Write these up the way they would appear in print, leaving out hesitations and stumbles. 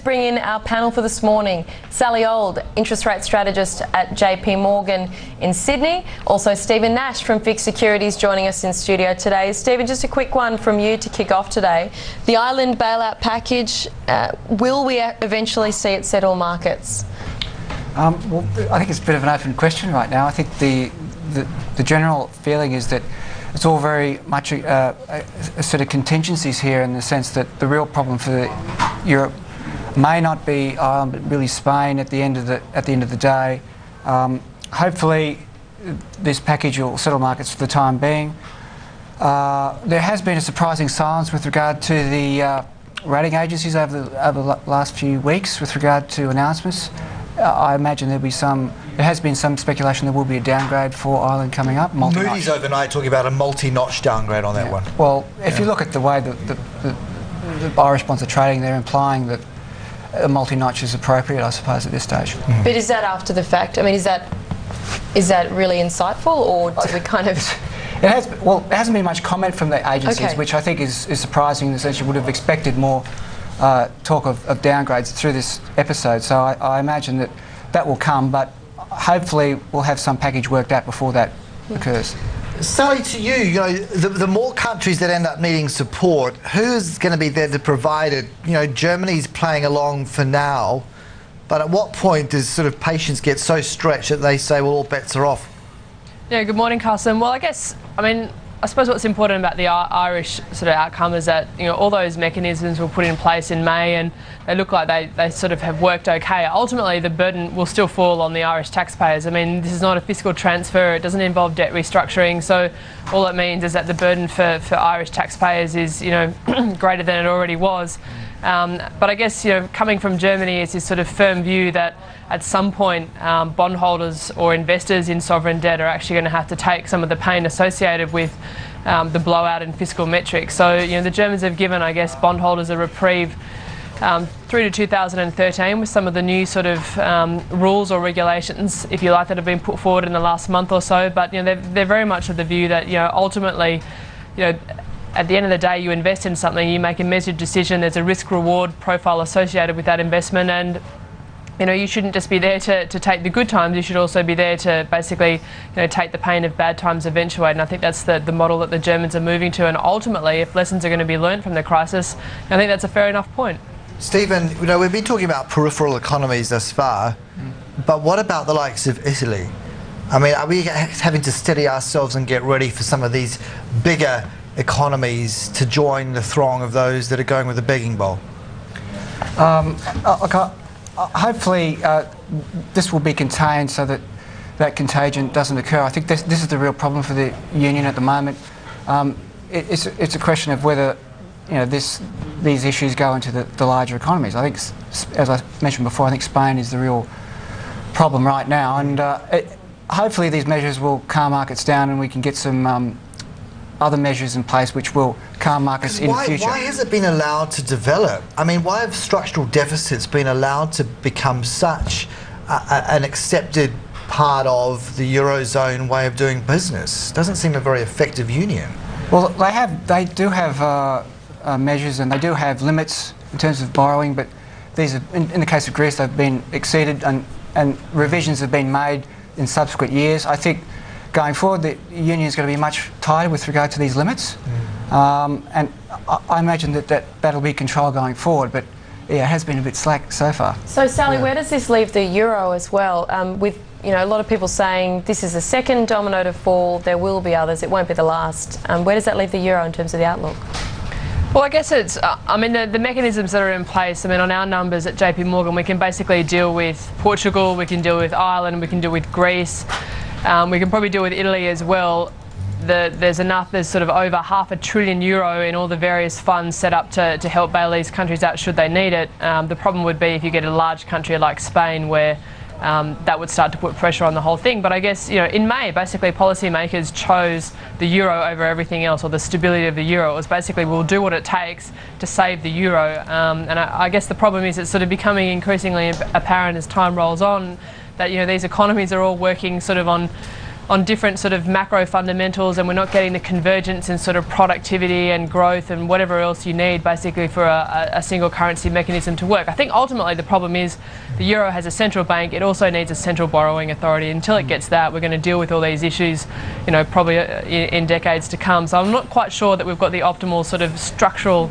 bring in our panel for this morning. Sally Old, interest rate strategist at JP Morgan in Sydney. Also Stephen Nash from Fixed Securities joining us in studio today. Stephen, just a quick one from you to kick off today. The Ireland bailout package, will we eventually see it settle markets? Well, I think it's a bit of an open question right now. I think the general feeling is that it's all very much a sort of contingencies here, in the sense that the real problem for Europe may not be Ireland, but really Spain at the end of the day. Hopefully, this package will settle markets for the time being. There has been a surprising silence with regard to the rating agencies over the last few weeks with regard to announcements. I imagine there has been some speculation there will be a downgrade for Ireland coming up. Moody's overnight talking about a multi-notch downgrade on that one. Well, if you look at the way the Irish bonds are trading, they're implying that a multi-notch is appropriate, I suppose, at this stage. But is that after the fact? I mean, is that really insightful, or do we kind of... It hasn't been much comment from the agencies, which I think is surprising, in the sense you would have expected more talk of downgrades through this episode. So I imagine that will come, but hopefully we'll have some package worked out before that occurs. Sally, to you, the more countries that end up needing support, who's going to be there to provide it? Germany's playing along for now, but at what point does sort of patience get so stretched that they say, well, all bets are off? Yeah, good morning, Carson. Well, I suppose what's important about the Irish sort of outcome is that all those mechanisms were put in place in May, and they look like they sort of have worked okay. Ultimately, the burden will still fall on the Irish taxpayers. I mean, this is not a fiscal transfer; it doesn't involve debt restructuring. So all it means is that the burden for Irish taxpayers is greater than it already was. But I guess coming from Germany is this sort of firm view that at some point bondholders or investors in sovereign debt are actually going to have to take some of the pain associated with the blowout in fiscal metrics. So the Germans have given, I guess, bondholders a reprieve through to 2013 with some of the new sort of rules or regulations, if you like, that have been put forward in the last month or so. But they're very much of the view that ultimately, at the end of the day, you invest in something, you make a measured decision, there's a risk-reward profile associated with that investment, and you shouldn't just be there to take the good times, you should also be there to basically take the pain of bad times eventuate. And I think that's the model that the Germans are moving to, and ultimately, if lessons are going to be learnt from the crisis, I think that's a fair enough point. Stephen, we've been talking about peripheral economies thus far, but what about the likes of Italy? I mean, are we having to steady ourselves and get ready for some of these bigger economies to join the throng of those that are going with the begging bowl? Hopefully this will be contained so that contagion doesn't occur. I think this is the real problem for the Union at the moment. It's a question of whether these issues go into the larger economies. I think, as I mentioned before, I think Spain is the real problem right now, and hopefully these measures will calm markets down and we can get some other measures in place which will calm markets in the future. Why has it been allowed to develop? I mean, why have structural deficits been allowed to become such an accepted part of the Eurozone way of doing business? Doesn't seem a very effective union. Well, they do have measures, and they do have limits in terms of borrowing, but these are, in the case of Greece, they've been exceeded, and revisions have been made in subsequent years. I think going forward, the union is going to be much tighter with regard to these limits, and I imagine that'll be controlled going forward. But yeah, it has been a bit slack so far. So Sally, where does this leave the euro as well? With a lot of people saying this is the second domino to fall, there will be others, it won't be the last. Where does that leave the euro in terms of the outlook? Well, I guess it's, the mechanisms that are in place, on our numbers at JP Morgan, we can basically deal with Portugal, we can deal with Ireland, we can deal with Greece. We can probably deal with Italy as well. There's sort of over €500 billion in all the various funds set up to help bail these countries out should they need it. The problem would be if you get a large country like Spain, where that would start to put pressure on the whole thing. But I guess, in May, basically policymakers chose the euro over everything else, or the stability of the euro. It was basically, we'll do what it takes to save the euro. And I guess the problem is it's sort of becoming increasingly apparent as time rolls on that these economies are all working sort of on on different sort of macro fundamentals, and we're not getting the convergence in sort of productivity and growth and whatever else you need basically for a single currency mechanism to work. I think ultimately the problem is the euro has a central bank. It also needs a central borrowing authority. Until it gets that, we're going to deal with all these issues, you know, probably in decades to come. So I'm not quite sure that we've got the optimal sort of structural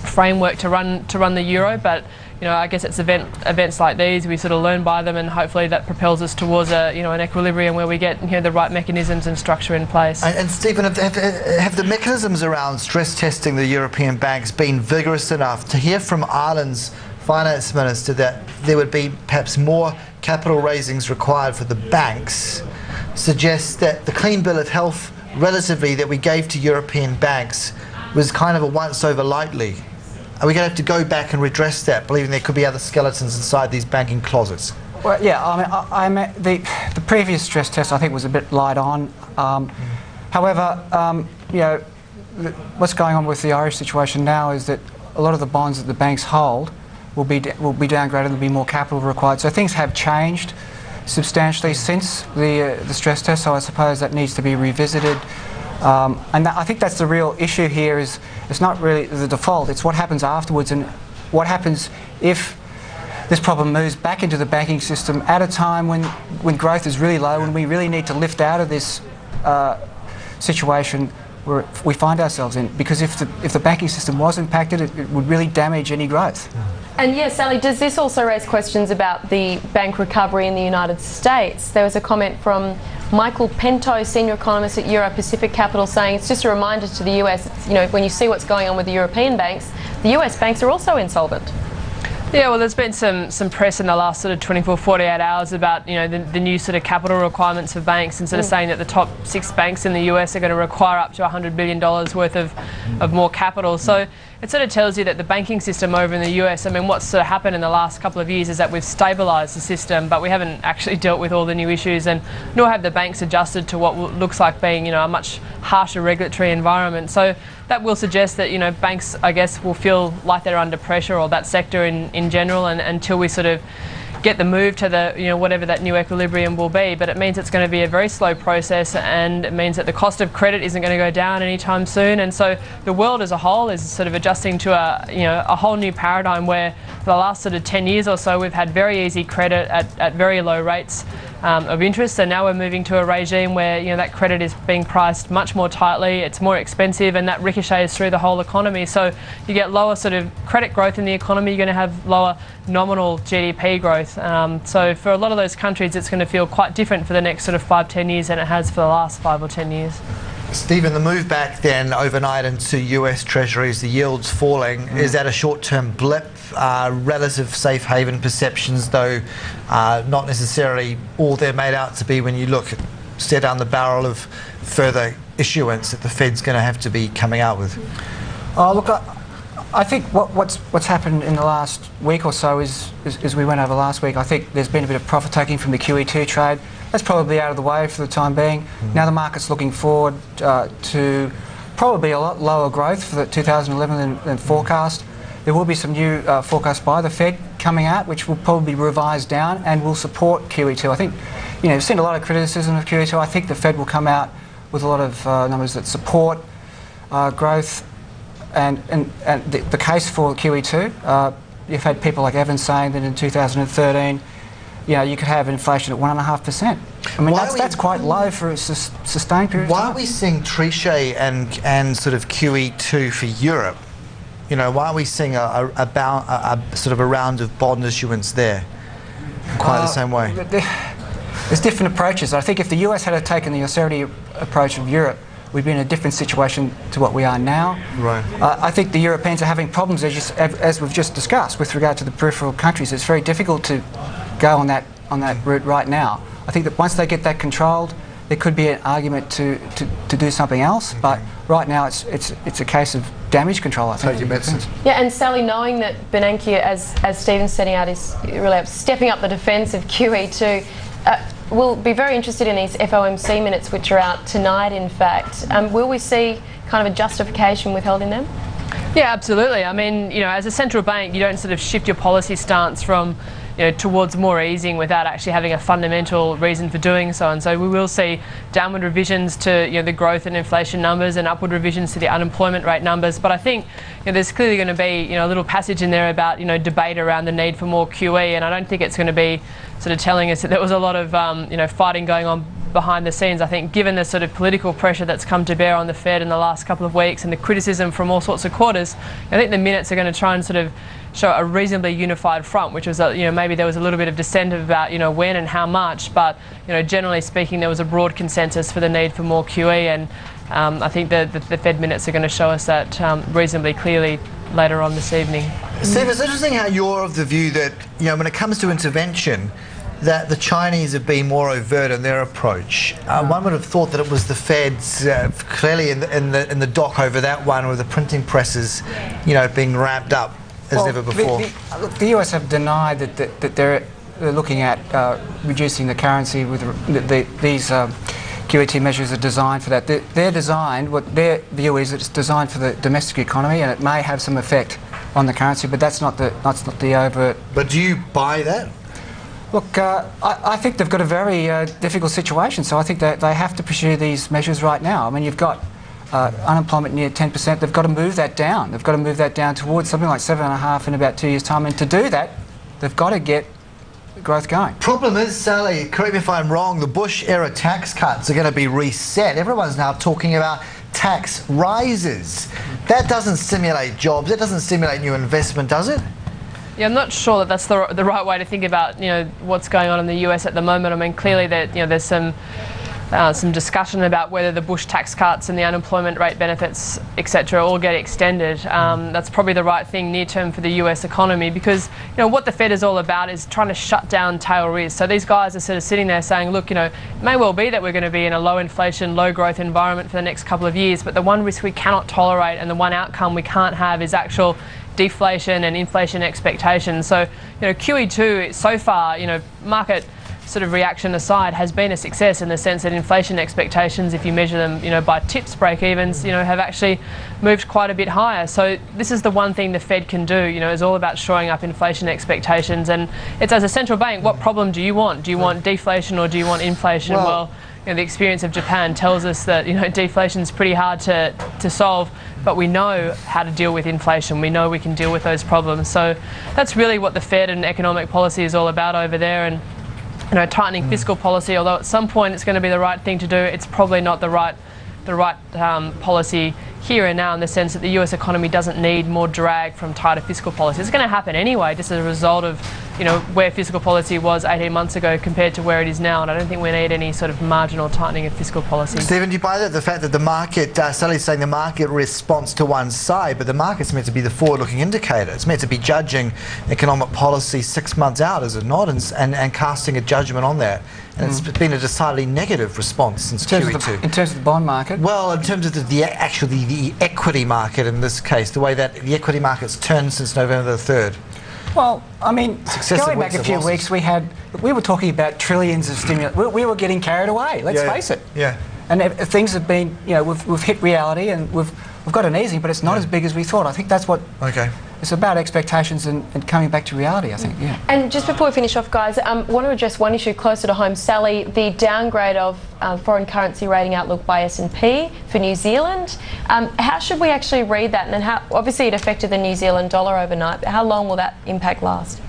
framework to run the euro, but you know, I guess it's events like these, we sort of learn by them, and hopefully that propels us towards an equilibrium where we get, you know, the right mechanisms and structure in place. And Stephen, have the mechanisms around stress testing the European banks been vigorous enough? To hear from Ireland's finance minister that there would be perhaps more capital raisings required for the banks suggests that the clean bill of health relatively that we gave to European banks was kind of a once over lightly. Are we going to have to go back and redress that, believing there could be other skeletons inside these banking closets? Well, yeah, I mean, the previous stress test I think was a bit light on. However, you know, what's going on with the Irish situation now is that a lot of the bonds that the banks hold will be downgraded. There'll be more capital required. So things have changed substantially since the stress test. So I suppose that needs to be revisited. And I think that's the real issue here. Is it's not really the default, it's what happens afterwards, and what happens if this problem moves back into the banking system at a time when growth is really low, and we really need to lift out of this situation where we find ourselves in. Because if the banking system was impacted, it would really damage any growth. And yes, Sally, does this also raise questions about the bank recovery in the United States? There was a comment from Michael Pinto, senior economist at Euro Pacific Capital, saying it's just a reminder to the US, you know, when you see what's going on with the European banks, the US banks are also insolvent. Yeah, well, there's been some press in the last sort of 24, 48 hours about, you know, the new sort of capital requirements for banks, and sort of saying that the top 6 banks in the US are going to require up to $100 billion worth of more capital. So it sort of tells you that the banking system over in the US, I mean, what's sort of happened in the last couple of years is that we've stabilised the system, but we haven't actually dealt with all the new issues, and nor have the banks adjusted to what looks like being, you know, a much harsher regulatory environment. So that will suggest that, you know, banks, I guess, will feel like they're under pressure, or that sector in general, and until we sort of get the move to the, you know, whatever that new equilibrium will be. But it means it's going to be a very slow process, and it means that the cost of credit isn't going to go down anytime soon. And so the world as a whole is sort of adjusting to a whole new paradigm where for the last sort of 10 years or so we've had very easy credit at very low rates of interest, and now we're moving to a regime where, you know, that credit is being priced much more tightly, it's more expensive, and that ricochets through the whole economy. So you get lower sort of credit growth in the economy, you're going to have lower nominal GDP growth. So for a lot of those countries it's going to feel quite different for the next sort of 5-10 years than it has for the last 5 or 10 years. Stephen, the move back then overnight into US Treasuries, the yields falling, is that a short-term blip? Relative safe haven perceptions, though, not necessarily all they're made out to be when you stare down the barrel of further issuance that the Fed's going to have to be coming out with. Look, I think what's happened in the last week or so is we went over last week, I think there's been a bit of profit taking from the QE2 trade. That's probably out of the way for the time being. Now the market's looking forward to probably a lot lower growth for the 2011 than forecast. There will be some new forecasts by the Fed coming out, which will probably be revised down and will support QE2. I think, you know, we've seen a lot of criticism of QE2. I think the Fed will come out with a lot of numbers that support growth and the case for QE2. You've had people like Evans saying that in 2013, you know, you could have inflation at 1.5%. I mean, that's quite low for a sustained period of time. Why are we seeing Trichet and sort of QE2 for Europe? You know, why are we seeing a sort of a round of bond issuance there in quite the same way? There's different approaches. I think if the US had taken the austerity approach of Europe, we'd be in a different situation to what we are now. Right. I think the Europeans are having problems, as we've just discussed, with regard to the peripheral countries. It's very difficult to go on that route right now. I think that once they get that controlled, there could be an argument to do something else. Okay. But right now, it's a case of damage control, I think. Yeah, and Sally, knowing that Bernanke, as Stephen's setting out, is really stepping up the defence of QE2, we'll be very interested in these FOMC minutes, which are out tonight, in fact. Will we see kind of a justification withheld in them? Yeah, absolutely. I mean, as a central bank, you don't sort of shift your policy stance from towards more easing without actually having a fundamental reason for doing so. And so we will see downward revisions to the growth and inflation numbers and upward revisions to the unemployment rate numbers. But I think there's clearly going to be a little passage in there about debate around the need for more QE, and I don't think it's going to be sort of telling us that there was a lot of fighting going on behind the scenes. I think given the sort of political pressure that's come to bear on the Fed in the last couple of weeks and the criticism from all sorts of quarters, I think the minutes are going to try and sort of show a reasonably unified front, which was maybe there was a little bit of dissent about when and how much, but generally speaking there was a broad consensus for the need for more QE, and I think the Fed minutes are going to show us that reasonably clearly later on this evening. Steve, it's interesting how you're of the view that when it comes to intervention, that the Chinese have been more overt in their approach. One would have thought that it was the Feds clearly in the dock over that one, with the printing presses, being ramped up as never before. The US have denied that they're looking at reducing the currency with these QET measures are designed for that. They're designed. What their view is, it's designed for the domestic economy, and it may have some effect on the currency, but that's not the overt. But do you buy that? Look, I think they've got a very difficult situation, so I think that they have to pursue these measures right now. I mean, you've got unemployment near 10%. They've got to move that down. They've got to move that down towards something like 7.5 in about 2 years' time. And to do that, they've got to get growth going. Problem is, Sally, correct me if I'm wrong, the Bush-era tax cuts are going to be reset. Everyone's now talking about tax rises. That doesn't stimulate jobs. That doesn't stimulate new investment, does it? Yeah, I'm not sure that that's the right way to think about what's going on in the US at the moment. I mean, clearly that there's some discussion about whether the Bush tax cuts and the unemployment rate benefits, etc., all get extended. That's probably the right thing near term for the US economy, because what the Fed is all about is trying to shut down tail risk. So these guys are sort of sitting there saying, look, it may well be that we're going to be in a low inflation, low growth environment for the next couple of years, but the one risk we cannot tolerate and the one outcome we can't have is actual deflation and inflation expectations. So QE2 so far, market sort of reaction aside, has been a success in the sense that inflation expectations, if you measure them by tips break-evens, have actually moved quite a bit higher. So this is the one thing the Fed can do, is all about shoring up inflation expectations. And it's, as a central bank, what problem do you want? Do you want deflation or do you want inflation? Well, the experience of Japan tells us that deflation is pretty hard to solve, but we know how to deal with inflation. We know we can deal with those problems. So that's really what the Fed and economic policy is all about over there. And tightening fiscal policy, although at some point it's going to be the right thing to do, it's probably not the right policy here and now, in the sense that the US economy doesn't need more drag from tighter fiscal policy. It's going to happen anyway, just as a result of where fiscal policy was 18 months ago compared to where it is now, and I don't think we need any sort of marginal tightening of fiscal policy. Stephen, do you buy that? The fact that the market, Sally's saying the market responds to one side, but the market's meant to be the forward-looking indicator. It's meant to be judging economic policy 6 months out, is it not? And casting a judgment on that. And it's been a decidedly negative response since QE2. In terms of the bond market? Well, in terms of the equity market in this case, the way that the equity market's turned since November the 3rd. Well, I mean, going back a few weeks, we were talking about trillions of stimulus. We were getting carried away, let's face it. Yeah. And things have been, we've hit reality and we've got an easing, but it's not as big as we thought. I think that's what... Okay. It's about expectations and coming back to reality, I think, yeah. And just before we finish off, guys, I want to address one issue closer to home. Sally, the downgrade of foreign currency rating outlook by S&P for New Zealand. How should we actually read that? And how, obviously it affected the New Zealand dollar overnight, but how long will that impact last?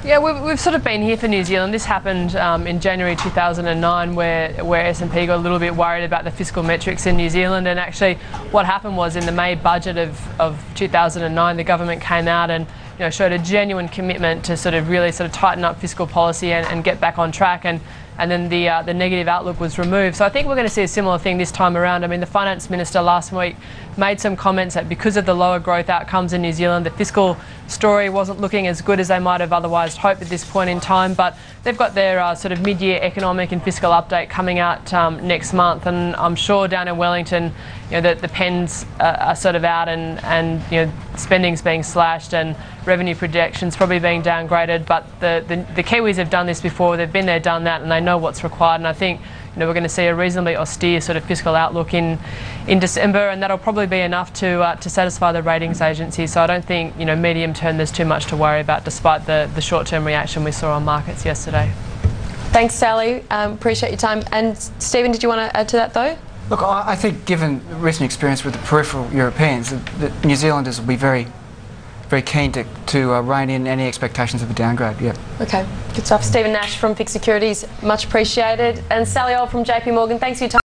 Yeah, we've sort of been here for New Zealand. This happened in January 2009 where S&P got a little bit worried about the fiscal metrics in New Zealand, and actually what happened was in the May budget of 2009 the government came out and showed a genuine commitment to really tighten up fiscal policy and get back on track, and then the negative outlook was removed. So I think we're going to see a similar thing this time around. I mean, the Finance Minister last week made some comments that because of the lower growth outcomes in New Zealand, the fiscal story wasn't looking as good as they might have otherwise hoped at this point in time. But they've got their sort of mid-year economic and fiscal update coming out next month, and I'm sure down in Wellington, the pens are sort of out, and spending's being slashed and revenue projections probably being downgraded. But the Kiwis have done this before. They've been there, done that, and they know what's required. And I think we're going to see a reasonably austere sort of fiscal outlook in December, and that'll probably be enough to satisfy the ratings agencies. So I don't think medium term there's too much to worry about, despite the short term reaction we saw on markets yesterday. Thanks, Sally. Appreciate your time. And Stephen, did you want to add to that though? Look, I think given recent experience with the peripheral Europeans, that New Zealanders will be very keen to rein in any expectations of a downgrade. Yeah. Okay, good stuff. Stephen Nash from Fixed Securities, much appreciated. And Sally Old from JP Morgan, thanks for your time.